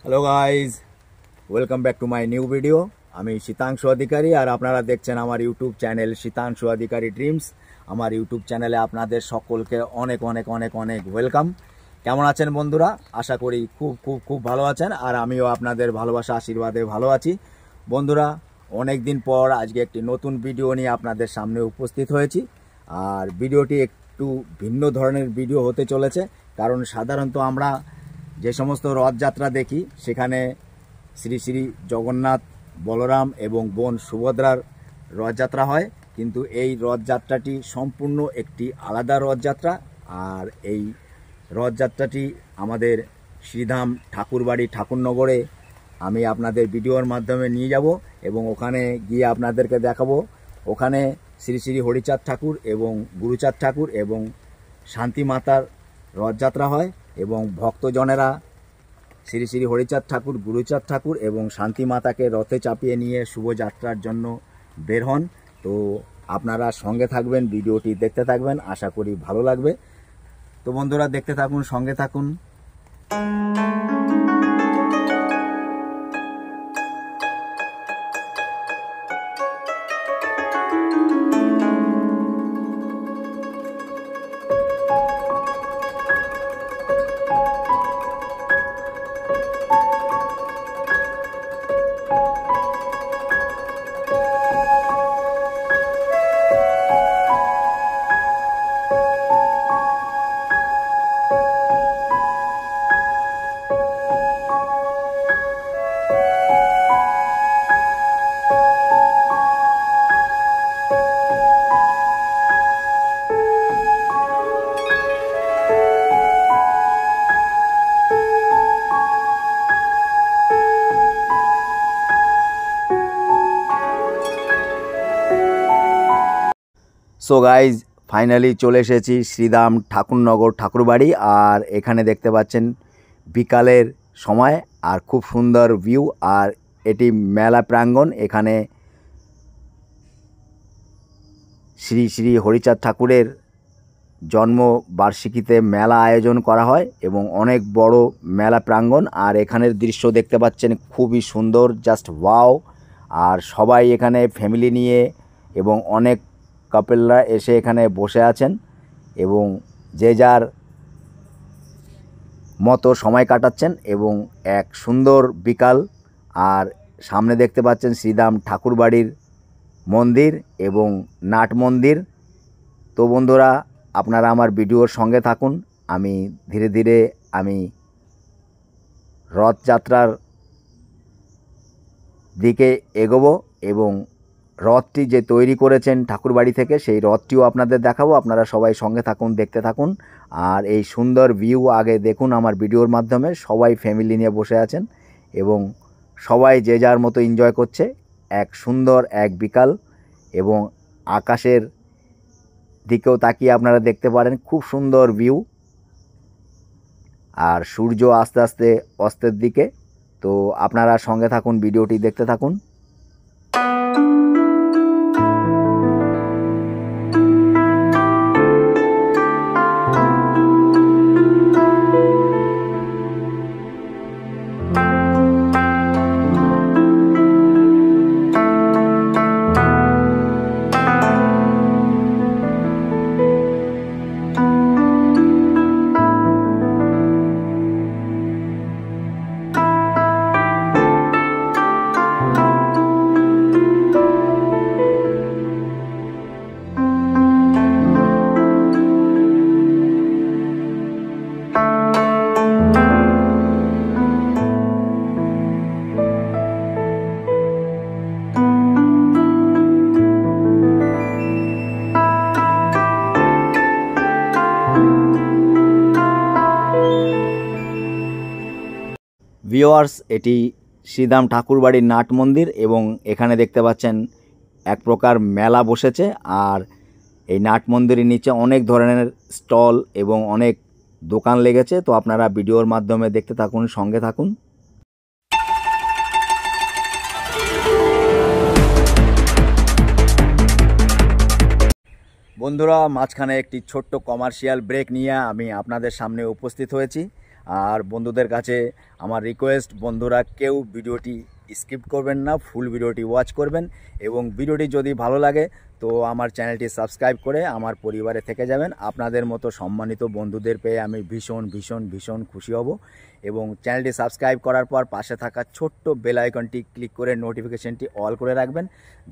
Hello guys, welcome back to my new video. আমি শীতাংশু অধিকারী আর আপনারা দেখছেন আমার ইউটিউব চ্যানেল শীতাংশু অধিকারী ড্রিমস। আমার ইউটিউব চ্যানেলে আপনাদের সকলকে অনেক অনেক অনেক অনেক ওয়েলকাম। কেমন আছেন বন্ধুরা? আশা করি খুব খুব খুব ভালো আছেন আর আমিও আপনাদের ভালোবাসা আশীর্বাদে ভালো আছি। বন্ধুরা, অনেক দিন পর আজকে একটি নতুন ভিডিও নিয়ে আপনাদের সামনে উপস্থিত হয়েছি। আর ভিডিওটি একটু ভিন্ন ধরনের ভিডিও হতে চলেছে, কারণ সাধারণত আমরা যে সমস্ত রথযাত্রা দেখি সেখানে শ্রী শ্রী জগন্নাথ, বলরাম এবং বোন সুভদ্রার রথযাত্রা হয়, কিন্তু এই রথযাত্রাটি সম্পূর্ণ একটি আলাদা রথযাত্রা। আর এই রথযাত্রাটি আমাদের শ্রীধাম ঠাকুরবাড়ি ঠাকুরনগরে আমি আপনাদের ভিডিওর মাধ্যমে নিয়ে যাব এবং ওখানে গিয়ে আপনাদেরকে দেখাবো। ওখানে শ্রী শ্রী হরিচাঁদ ঠাকুর এবং গুরুচাঁদ ঠাকুর এবং শান্তি মাতার রথযাত্রা হয় এবং ভক্তজনেরা শ্রী শ্রী হরিচাঁদ ঠাকুর, গুরুচাঁদ ঠাকুর এবং শান্তি মাতাকে রথে চাপিয়ে নিয়ে শুভযাত্রার জন্য বের হন। তো আপনারা সঙ্গে থাকবেন, ভিডিওটি দেখতে থাকবেন, আশা করি ভালো লাগবে। তো বন্ধুরা, দেখতে থাকুন, সঙ্গে থাকুন। সো গাইজ, ফাইনালি চলে এসেছি শ্রীধাম ঠাকুরনগর ঠাকুরবাড়ি। আর এখানে দেখতে পাচ্ছেন বিকালের সময় আর খুব সুন্দর ভিউ। আর এটি মেলা প্রাঙ্গণ। এখানে শ্রী শ্রী হরিচাঁদ ঠাকুরের জন্মবার্ষিকীতে মেলা আয়োজন করা হয় এবং অনেক বড় মেলা প্রাঙ্গণ। আর এখানের দৃশ্য দেখতে পাচ্ছেন খুবই সুন্দর, জাস্ট ওয়াও। আর সবাই এখানে ফ্যামিলি নিয়ে এবং অনেক কাপেলরা এসে এখানে বসে আছেন এবং যে যার মতো সময় কাটাচ্ছেন এবং এক সুন্দর বিকাল। আর সামনে দেখতে পাচ্ছেন শ্রীধাম ঠাকুরবাড়ির মন্দির এবং নাট মন্দির। তো বন্ধুরা, আপনারা আমার ভিডিওর সঙ্গে থাকুন। আমি ধীরে ধীরে রথযাত্রার দিকে এগোবো এবং রথটি যে তৈরি করেছেন ঠাকুরবাড়ি থেকে সেই রথটিও আপনাদের দেখাবো। আপনারা সবাই সঙ্গে থাকুন, দেখতে থাকুন। আর এই সুন্দর ভিউ আগে দেখুন আমার ভিডিওর মাধ্যমে। সবাই ফ্যামিলি নিয়ে বসে আছেন এবং সবাই যে যার মতো এনজয় করছে। এক সুন্দর এক বিকাল এবং আকাশের দিকেও তাকিয়ে আপনারা দেখতে পারেন খুব সুন্দর ভিউ। আর সূর্য আস্তে আস্তে অস্তের দিকে। তো আপনারা সঙ্গে থাকুন, ভিডিওটি দেখতে থাকুন। ভিউয়ার্স, এটি শ্রীধাম ঠাকুরবাড়ির নাট মন্দির এবং এখানে দেখতে পাচ্ছেন এক প্রকার মেলা বসেছে। আর এই নাট মন্দিরের নিচে অনেক ধরনের স্টল এবং অনেক দোকান লেগেছে। তো আপনারা ভিডিওর মাধ্যমে দেখতে থাকুন, সঙ্গে থাকুন। বন্ধুরা, মাঝখানে একটি ছোট্ট কমার্শিয়াল ব্রেক নিয়ে আমি আপনাদের সামনে উপস্থিত হয়েছি। আর বন্ধুদের কাছে আমার রিকোয়েস্ট, বন্ধুরা কেউ ভিডিওটি স্কিপ করবেন না, ফুল ভিডিওটি ওয়াচ করবেন এবং ভিডিওটি যদি ভালো লাগে তো আমার চ্যানেলটি সাবস্ক্রাইব করে আমার পরিবারে থেকে যাবেন। আপনাদের মতো সম্মানিত বন্ধুদের পেয়ে আমি ভীষণ ভীষণ ভীষণ খুশি হব। এবং চ্যানেলটি সাবস্ক্রাইব করার পর পাশে থাকা ছোট্ট বেল আইকনটি ক্লিক করে নোটিফিকেশনটি অল করে রাখবেন,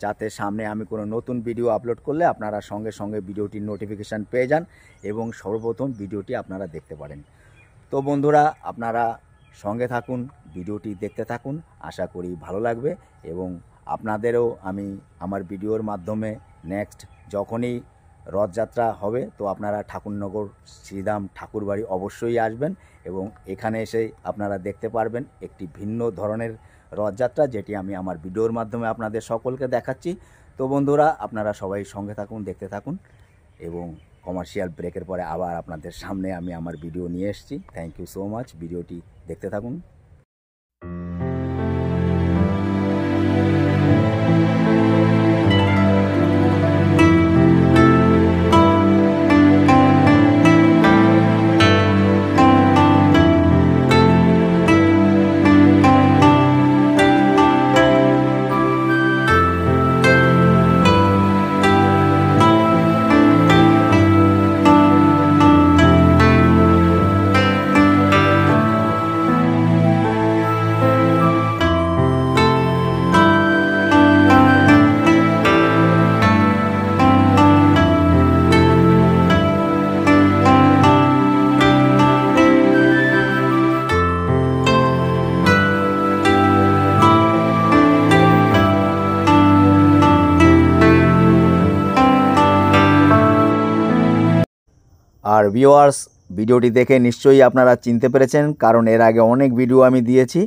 যাতে সামনে আমি কোনো নতুন ভিডিও আপলোড করলে আপনারা সঙ্গে সঙ্গে ভিডিওটির নোটিফিকেশান পেয়ে যান এবং সর্বপ্রথম ভিডিওটি আপনারা দেখতে পারেন। তো বন্ধুরা, আপনারা সঙ্গে থাকুন, ভিডিওটি দেখতে থাকুন, আশা করি ভালো লাগবে এবং আপনাদেরও আমি আমার ভিডিওর মাধ্যমে নেক্সট যখনই রথযাত্রা হবে তো আপনারা ঠাকুরনগর শ্রীধাম ঠাকুরবাড়ি অবশ্যই আসবেন এবং এখানে এসে আপনারা দেখতে পারবেন একটি ভিন্ন ধরনের রথযাত্রা, যেটি আমি আমার ভিডিওর মাধ্যমে আপনাদের সকলকে দেখাচ্ছি। তো বন্ধুরা, আপনারা সবাই সঙ্গে থাকুন, দেখতে থাকুন এবং কমার্শিয়াল ব্রেকের পরে আবার আপনাদের সামনে আমি আমার ভিডিও নিয়ে এসেছি। থ্যাংক ইউ সো মাচ, ভিডিওটি দেখতে থাকুন। আর ভিউয়ার্স, ভিডিওটি দেখে নিশ্চয়ই আপনারা চিনতে পেরেছেন, কারণ এর আগে অনেক ভিডিও আমি দিয়েছি।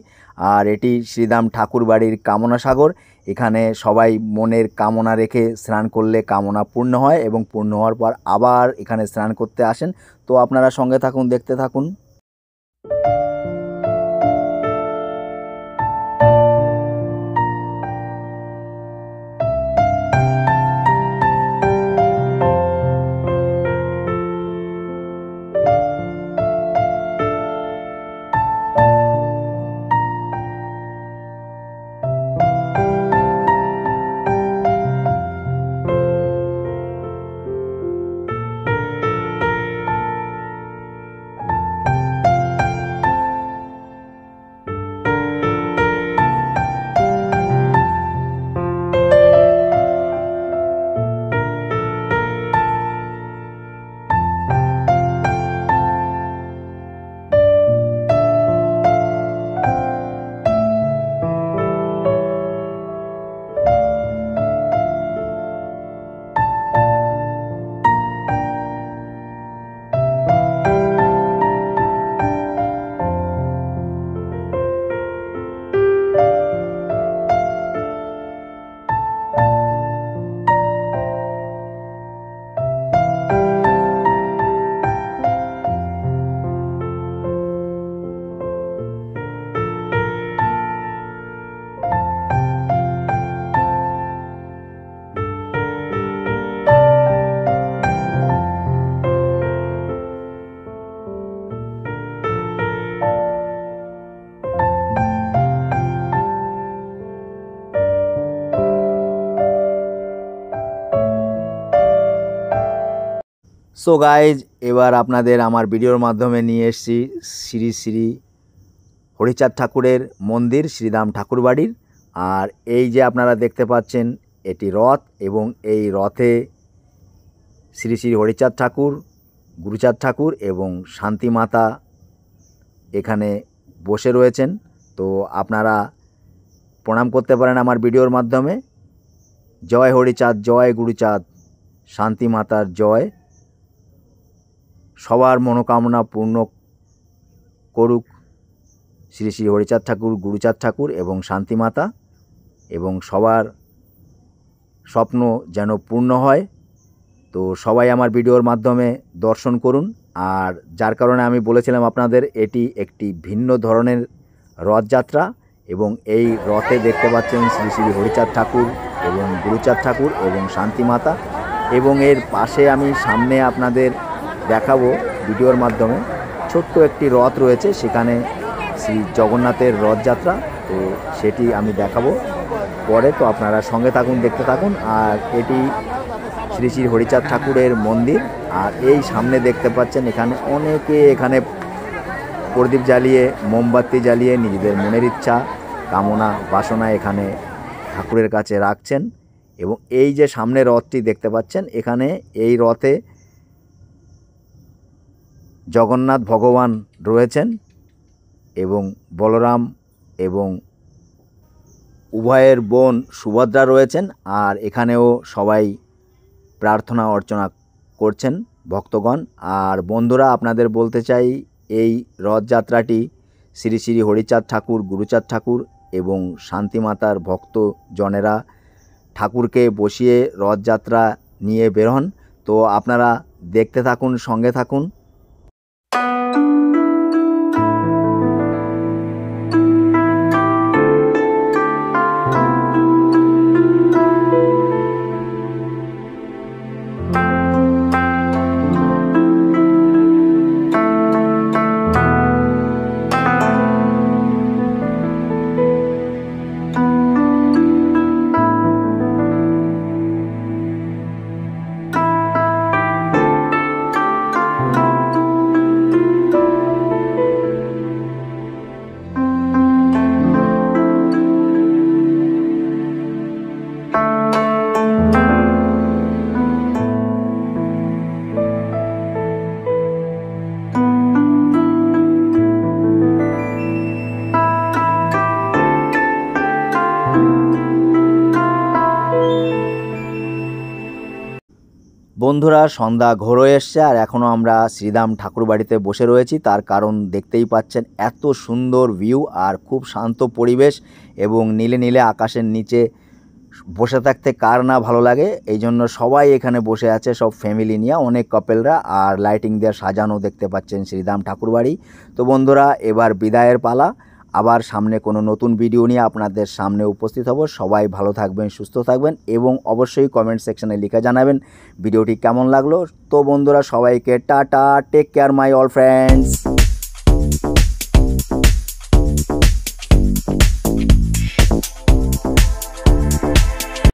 আর এটি শ্রীধাম ঠাকুরবাড়ির কামনা সাগর। এখানে সবাই মনের কামনা রেখে স্নান করলে কামনা পূর্ণ হয় এবং পূর্ণ হওয়ার পর আবার এখানে স্নান করতে আসেন। তো আপনারা সঙ্গে থাকুন, দেখতে থাকুন। সো গাইজ, এবার আপনাদের আমার ভিডিওর মাধ্যমে নিয়ে এসেছি শ্রী শ্রী হরিচাঁদ ঠাকুরের মন্দির শ্রীধাম ঠাকুরবাড়ির। আর এই যে আপনারা দেখতে পাচ্ছেন এটি রথ এবং এই রথে শ্রী শ্রী হরিচাঁদ ঠাকুর, গুরুচাঁদ ঠাকুর এবং শান্তি মাতা এখানে বসে রয়েছেন। তো আপনারা প্রণাম করতে পারেন আমার ভিডিওর মাধ্যমে। জয় হরিচাঁদ, জয় গুরুচাঁদ, শান্তি মাতার জয়। সবার মনোকামনা পূর্ণ করুক শ্রী শ্রী হরিচাঁদ ঠাকুর, গুরুচাঁদ ঠাকুর এবং শান্তি মাতা, এবং সবার স্বপ্ন যেন পূর্ণ হয়। তো সবাই আমার ভিডিওর মাধ্যমে দর্শন করুন। আর যার কারণে আমি বলেছিলাম আপনাদের এটি একটি ভিন্ন ধরনের রথযাত্রা এবং এই রথে দেখতে পাচ্ছেন শ্রী শ্রী হরিচাঁদ ঠাকুর এবং গুরুচাঁদ ঠাকুর এবং শান্তি মাতা। এবং এর পাশে আমি সামনে আপনাদের দেখাবো ভিডিওর মাধ্যমে ছোট্ট একটি রথ রয়েছে, সেখানে শ্রী জগন্নাথের রথযাত্রা। তো সেটি আমি দেখাবো পরে, তো আপনারা সঙ্গে থাকুন, দেখতে থাকুন। আর এটি শ্রী শ্রী হরিচাঁদ ঠাকুরের মন্দির। আর এই সামনে দেখতে পাচ্ছেন এখানে অনেকে এখানে প্রদীপ জ্বালিয়ে, মোমবাতি জ্বালিয়ে নিজেদের মনের ইচ্ছা, কামনা, বাসনা এখানে ঠাকুরের কাছে রাখছেন। এবং এই যে সামনে রথটি দেখতে পাচ্ছেন, এখানে এই রথে জগন্নাথ ভগবান রয়েছেন এবং বলরাম এবং উভয়ের বোন সুভদ্রা রয়েছেন। আর এখানেও সবাই প্রার্থনা অর্চনা করছেন ভক্তগণ। আর বন্ধুরা, আপনাদের বলতে চাই, এই রথযাত্রাটি শ্রী শ্রী হরিচাঁদ ঠাকুর, গুরুচাঁদ ঠাকুর এবং শান্তিমাতার ভক্তজনেরা ঠাকুরকে বসিয়ে রথযাত্রা নিয়ে বেরোন। তো আপনারা দেখতে থাকুন, সঙ্গে থাকুন। বন্ধুরা, সন্ধ্যা ঘোর হয়ে এসছে আর এখনও আমরা শ্রীধাম ঠাকুর বাড়িতে বসে রয়েছি। তার কারণ দেখতেই পাচ্ছেন, এত সুন্দর ভিউ আর খুব শান্ত পরিবেশ এবং নীলে নীলে আকাশের নিচে বসে থাকতে কার না ভালো লাগে। এই জন্য সবাই এখানে বসে আছে, সব ফ্যামিলি নিয়ে, অনেক কাপেলরা। আর লাইটিং দিয়ে সাজানো দেখতে পাচ্ছেন শ্রীধাম ঠাকুর বাড়ি। তো বন্ধুরা, এবার বিদায়ের পালা। আবার সামনে কোনো নতুন ভিডিও নিয়ে আপনাদের সামনে উপস্থিত হব। সবাই ভালো থাকবেন, সুস্থ থাকবেন এবং অবশ্যই কমেন্ট সেকশনে লিখে জানাবেন ভিডিওটি কেমন লাগলো। তো বন্ধুরা, সবাইকে tata, take care my all friends.